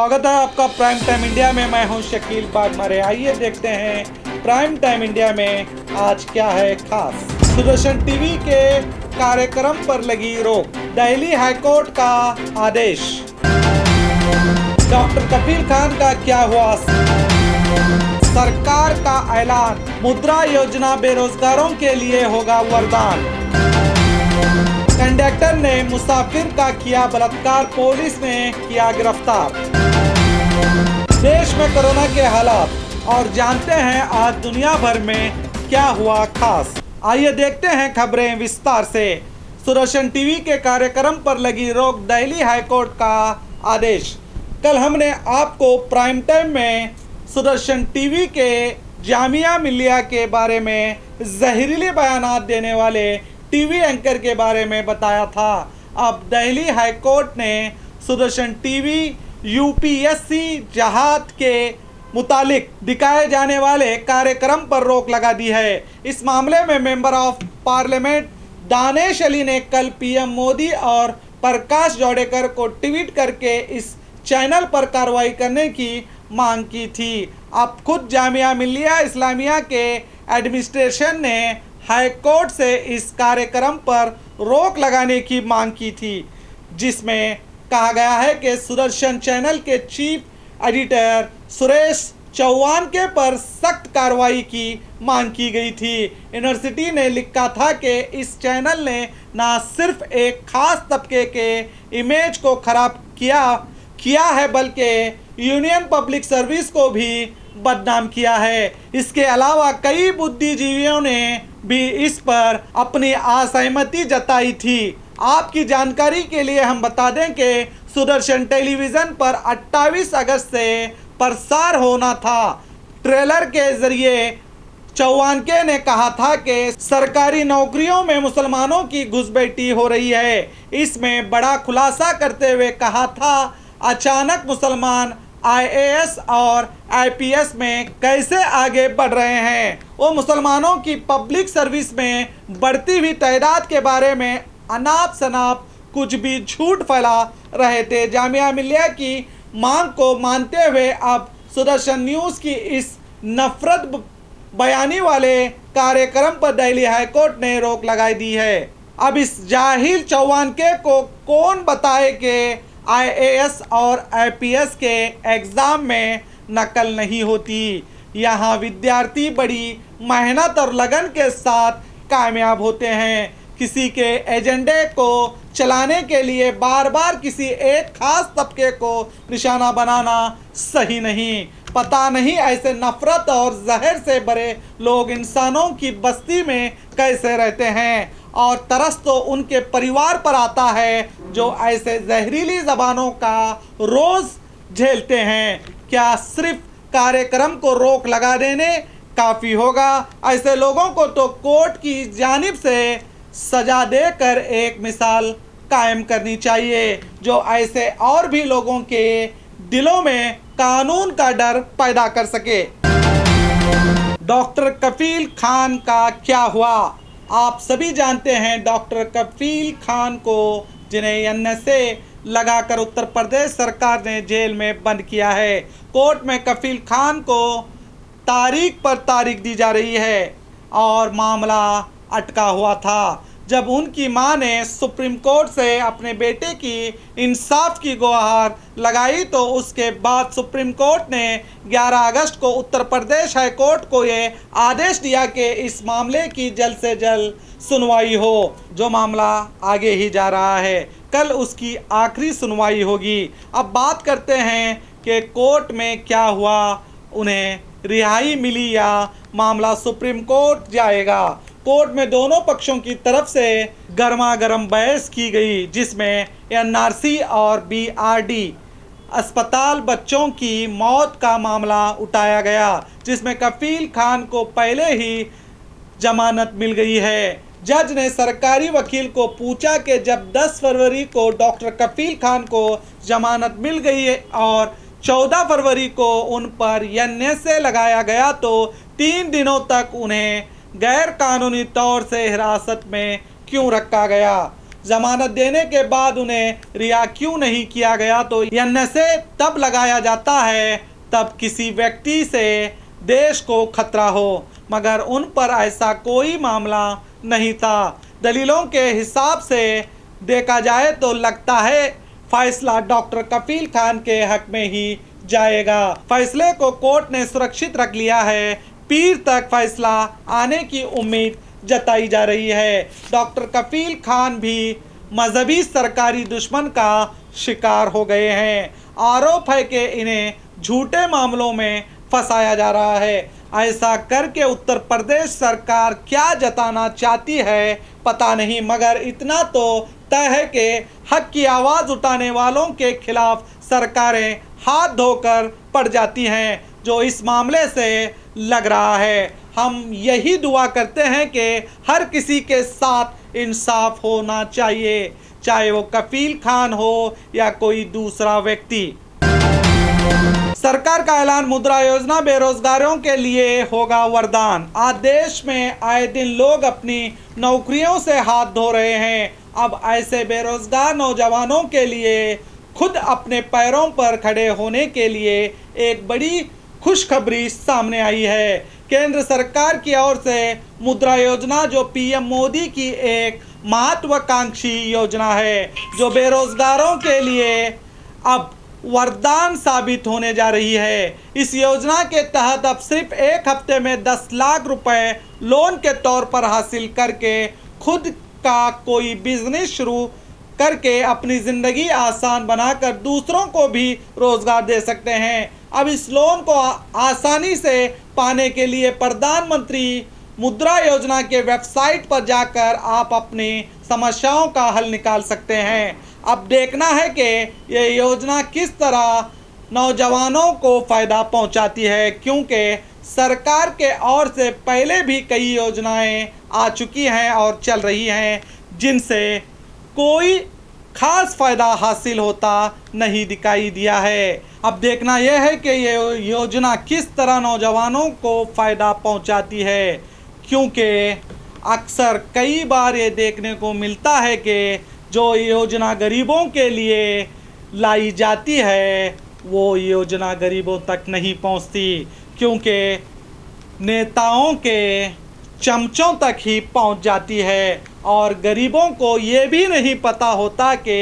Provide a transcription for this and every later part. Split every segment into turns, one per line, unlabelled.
स्वागत है आपका प्राइम टाइम इंडिया में। मैं हूं शकील बागमारे। आइए देखते हैं प्राइम टाइम इंडिया में आज क्या है खास। सुदर्शन टीवी के कार्यक्रम पर लगी रोक, दिल्ली हाईकोर्ट का आदेश। डॉक्टर कफील खान का क्या हुआ, सरकार का ऐलान, मुद्रा योजना बेरोजगारों के लिए होगा वरदान। कंडक्टर ने मुसाफिर का किया बलात्कार, पुलिस ने किया गिरफ्तार। देश में कोरोना के हालात और जानते हैं आज दुनिया भर में क्या हुआ खास। आइए देखते हैं खबरें विस्तार से। सुदर्शन टीवी के कार्यक्रम पर लगी रोक, दिल्ली हाईकोर्ट का आदेश। कल हमने आपको प्राइम टाइम में सुदर्शन टीवी के जामिया मिल्लिया के बारे में जहरीले बयानात देने वाले टीवी एंकर के बारे में बताया था। अब दिल्ली हाईकोर्ट ने सुदर्शन टीवी यूपीएससी जहाद के मुतालिक दिखाए जाने वाले कार्यक्रम पर रोक लगा दी है। इस मामले में member of parliament Danesh Ali ने कल पीएम मोदी और प्रकाश जावड़ेकर को ट्वीट करके इस चैनल पर कार्रवाई करने की मांग की थी। अब खुद जामिया मिल्लिया इस्लामिया के एडमिनिस्ट्रेशन ने हाईकोर्ट से इस कार्यक्रम पर रोक लगाने की मांग की थी, जिसमें कहा गया है कि सुदर्शन चैनल के चीफ एडिटर सुरेश चौहान के पर सख्त कार्रवाई की मांग की गई थी। यूनिवर्सिटी ने लिखा था कि इस चैनल ने न सिर्फ एक खास तबके के इमेज को खराब किया है बल्कि यूनियन पब्लिक सर्विस को भी बदनाम किया है। इसके अलावा कई बुद्धिजीवियों ने भी इस पर अपनी असहमति जताई थी। आपकी जानकारी के लिए हम बता दें कि सुदर्शन टेलीविज़न पर 28 अगस्त से प्रसार होना था। ट्रेलर के जरिए चौहान ने कहा था कि सरकारी नौकरियों में मुसलमानों की घुसपैठी हो रही है। इसमें बड़ा खुलासा करते हुए कहा था, अचानक मुसलमान आईएएस और आईपीएस में कैसे आगे बढ़ रहे हैं। वो मुसलमानों की पब्लिक सर्विस में बढ़ती हुई तादाद के बारे में अनाप शनाप कुछ भी झूठ फैला रहे थे। जामिया मिल्लिया की मांग को मानते हुए अब सुदर्शन न्यूज़ की इस नफरत बयानी वाले कार्यक्रम पर दिल्ली हाईकोर्ट ने रोक लगा दी है। अब इस जाहिल चौहान को कौन बताए कि आईएएस और आईपीएस के एग्ज़ाम में नकल नहीं होती। यहाँ विद्यार्थी बड़ी मेहनत और लगन के साथ कामयाब होते हैं। किसी के एजेंडे को चलाने के लिए बार बार किसी एक खास तबके को निशाना बनाना सही नहीं। पता नहीं ऐसे नफरत और जहर से भरे लोग इंसानों की बस्ती में कैसे रहते हैं, और तरस तो उनके परिवार पर आता है जो ऐसे जहरीली ज़बानों का रोज़ झेलते हैं। क्या सिर्फ कार्यक्रम को रोक लगा देने काफ़ी होगा? ऐसे लोगों को तो कोर्ट की जानिब से सज़ा देकर एक मिसाल कायम करनी चाहिए, जो ऐसे और भी लोगों के दिलों में कानून का डर पैदा कर सके। डॉक्टर कफील खान का क्या हुआ? आप सभी जानते हैं डॉक्टर कफील खान को, जिन्हें एनएसए लगाकर उत्तर प्रदेश सरकार ने जेल में बंद किया है। कोर्ट में कफील खान को तारीख पर तारीख दी जा रही है और मामला अटका हुआ था। जब उनकी मां ने सुप्रीम कोर्ट से अपने बेटे की इंसाफ की गुहार लगाई तो उसके बाद सुप्रीम कोर्ट ने 11 अगस्त को उत्तर प्रदेश हाई कोर्ट को ये आदेश दिया कि इस मामले की जल्द से जल्द सुनवाई हो, जो मामला आगे ही जा रहा है। कल उसकी आखिरी सुनवाई होगी। अब बात करते हैं कि कोर्ट में क्या हुआ, उन्हें रिहाई मिली या मामला सुप्रीम कोर्ट जाएगा। कोर्ट में दोनों पक्षों की तरफ से गर्मा गर्म बहस की गई, जिसमें एनआरसी और बीआरडी अस्पताल बच्चों की मौत का मामला उठाया गया, जिसमें कफील खान को पहले ही जमानत मिल गई है। जज ने सरकारी वकील को पूछा कि जब 10 फरवरी को डॉक्टर कफील खान को जमानत मिल गई है और 14 फरवरी को उन पर एनएसए लगाया गया, तो 3 दिनों तक उन्हें गैर कानूनी तौर से हिरासत में क्यों रखा गया? जमानत देने के बाद उन्हें रिहा क्यों नहीं किया गया? तो एनएसए तब लगाया जाता है तब किसी व्यक्ति से देश को खतरा हो, मगर उन पर ऐसा कोई मामला नहीं था। दलीलों के हिसाब से देखा जाए तो लगता है फैसला डॉक्टर कफील खान के हक में ही जाएगा। फैसले को कोर्ट ने सुरक्षित रख लिया है। पीर तक फैसला आने की उम्मीद जताई जा रही है। डॉक्टर कफील खान भी मजहबी सरकारी दुश्मन का शिकार हो गए हैं। आरोप है कि इन्हें झूठे मामलों में फंसाया जा रहा है। ऐसा करके उत्तर प्रदेश सरकार क्या जताना चाहती है पता नहीं, मगर इतना तो तय है कि हक की आवाज़ उठाने वालों के खिलाफ सरकारें हाथ धोकर पड़ जाती हैं, जो इस मामले से लग रहा है। हम यही दुआ करते हैं कि हर किसी के साथ इंसाफ होना चाहिए, चाहे वो कफील खान हो या कोई दूसरा व्यक्ति। सरकार का ऐलान, मुद्रा योजना बेरोजगारों के लिए होगा वरदान। आज देश में आए दिन लोग अपनी नौकरियों से हाथ धो रहे हैं। अब ऐसे बेरोजगार नौजवानों के लिए खुद अपने पैरों पर खड़े होने के लिए एक बड़ी खुशखबरी सामने आई है। केंद्र सरकार की ओर से मुद्रा योजना, जो पीएम मोदी की एक महत्वाकांक्षी योजना है, जो बेरोजगारों के लिए अब वरदान साबित होने जा रही है। इस योजना के तहत अब सिर्फ एक हफ्ते में 10 लाख रुपए लोन के तौर पर हासिल करके खुद का कोई बिजनेस शुरू करके अपनी ज़िंदगी आसान बनाकर दूसरों को भी रोज़गार दे सकते हैं। अब इस लोन को आसानी से पाने के लिए प्रधानमंत्री मुद्रा योजना के वेबसाइट पर जाकर आप अपनी समस्याओं का हल निकाल सकते हैं। अब देखना है कि ये योजना किस तरह नौजवानों को फ़ायदा पहुंचाती है, क्योंकि सरकार के ओर से पहले भी कई योजनाएं आ चुकी हैं और चल रही हैं, जिनसे कोई खास फ़ायदा हासिल होता नहीं दिखाई दिया है। अब देखना यह है कि ये योजना किस तरह नौजवानों को फ़ायदा पहुंचाती है, क्योंकि अक्सर कई बार ये देखने को मिलता है कि जो योजना गरीबों के लिए लाई जाती है वो योजना गरीबों तक नहीं पहुंचती, क्योंकि नेताओं के चमचों तक ही पहुंच जाती है और गरीबों को ये भी नहीं पता होता कि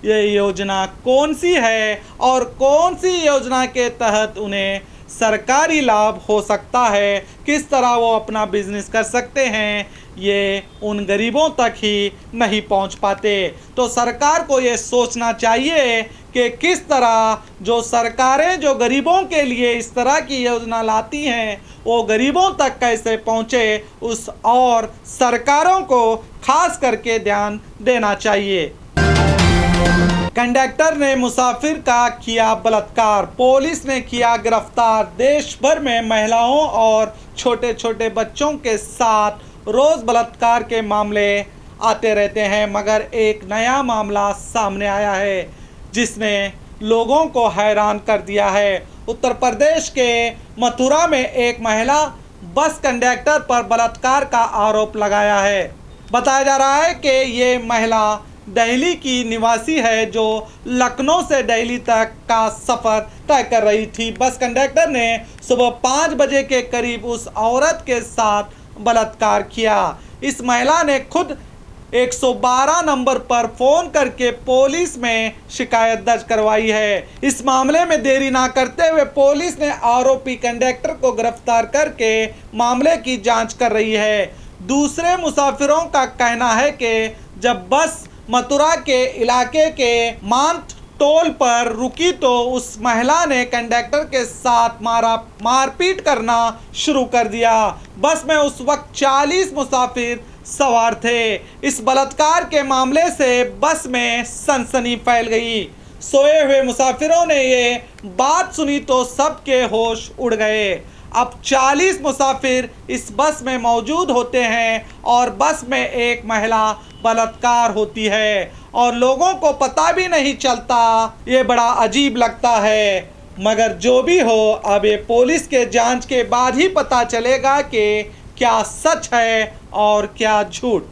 ये योजना कौन सी है और कौन सी योजना के तहत उन्हें सरकारी लाभ हो सकता है, किस तरह वो अपना बिजनेस कर सकते हैं, ये उन गरीबों तक ही नहीं पहुंच पाते। तो सरकार को ये सोचना चाहिए कि किस तरह जो सरकारें जो गरीबों के लिए इस तरह की योजना लाती हैं वो गरीबों तक कैसे पहुंचे, उस और सरकारों को खास करके ध्यान देना चाहिए। कंडक्टर ने मुसाफिर का किया बलात्कार, पुलिस ने किया गिरफ्तार। देश भर में महिलाओं और छोटे छोटे बच्चों के साथ रोज़ बलात्कार के मामले आते रहते हैं, मगर एक नया मामला सामने आया है जिसने लोगों को हैरान कर दिया है। उत्तर प्रदेश के मथुरा में एक महिला बस कंडक्टर पर बलात्कार का आरोप लगाया है। बताया जा रहा है कि ये महिला दिल्ली की निवासी है जो लखनऊ से दिल्ली तक का सफ़र तय कर रही थी। बस कंडक्टर ने सुबह 5 बजे के करीब उस औरत के साथ बलात्कार किया। इस महिला ने खुद 112 नंबर पर फ़ोन करके पुलिस में शिकायत दर्ज करवाई है। इस मामले में देरी ना करते हुए पुलिस ने आरोपी कंडक्टर को गिरफ्तार करके मामले की जांच कर रही है। दूसरे मुसाफिरों का कहना है कि जब बस मथुरा के इलाके के मांत टोल पर रुकी तो उस महिला ने कंडक्टर के साथ मारपीट करना शुरू कर दिया। बस में उस वक्त 40 मुसाफिर सवार थे। इस बलात्कार के मामले से बस में सनसनी फैल गई। सोए हुए मुसाफिरों ने ये बात सुनी तो सबके होश उड़ गए। अब 40 मुसाफिर इस बस में मौजूद होते हैं और बस में एक महिला बलात्कार होती है और लोगों को पता भी नहीं चलता। ये बड़ा अजीब लगता है, मगर जो भी हो अब ये पुलिस के जांच के बाद ही पता चलेगा कि क्या सच है और क्या झूठ।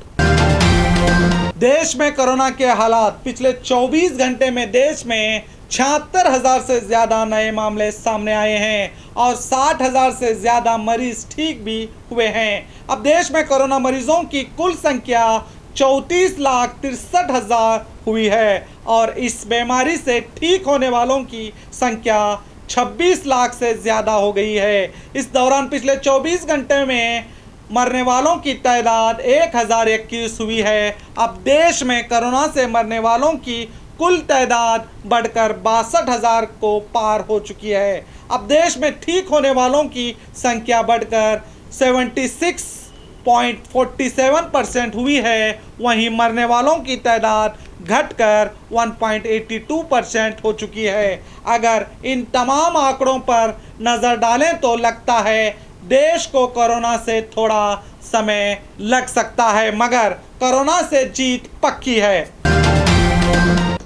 देश में कोरोना के हालात। पिछले 24 घंटे में देश में 76,000 से ज़्यादा नए मामले सामने आए हैं और 60,000 से ज़्यादा मरीज ठीक भी हुए हैं। अब देश में कोरोना मरीजों की कुल संख्या 34,63,000 हुई है और इस बीमारी से ठीक होने वालों की संख्या 26 लाख से ज़्यादा हो गई है। इस दौरान पिछले 24 घंटे में मरने वालों की तादाद 1021 हुई है। अब देश में कोरोना से मरने वालों की कुल तादाद बढ़कर 62,000 को पार हो चुकी है। अब देश में ठीक होने वालों की संख्या बढ़कर 76.47% हुई है। वहीं मरने वालों की तादाद घटकर 1.82% हो चुकी है। अगर इन तमाम आंकड़ों पर नज़र डालें तो लगता है देश को कोरोना से थोड़ा समय लग सकता है, मगर कोरोना से जीत पक्की है।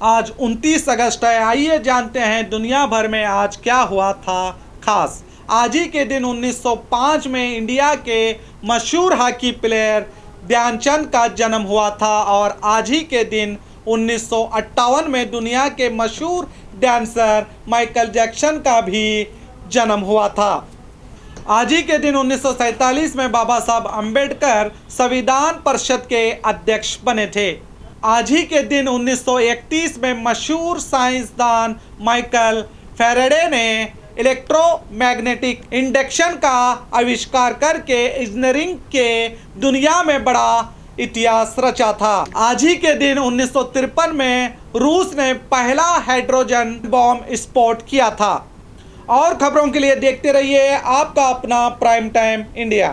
आज 29 अगस्त है। आइए जानते हैं दुनिया भर में आज क्या हुआ था खास। आज ही के दिन 1905 में इंडिया के मशहूर हॉकी प्लेयर ध्यानचंद का जन्म हुआ था और आज ही के दिन 1958 में दुनिया के मशहूर डांसर माइकल जैक्सन का भी जन्म हुआ था। आज ही के दिन 1947 में बाबा साहब अम्बेडकर संविधान परिषद के अध्यक्ष बने थे। आज ही के दिन 1931 में मशहूर साइंसदान माइकल फैराडे ने इलेक्ट्रोमैग्नेटिक इंडक्शन का आविष्कार करके इंजीनियरिंग के दुनिया में बड़ा इतिहास रचा था। आज ही के दिन 1953 में रूस ने पहला हाइड्रोजन बॉम्ब विस्फोट किया था। और खबरों के लिए देखते रहिए आपका अपना प्राइम टाइम इंडिया।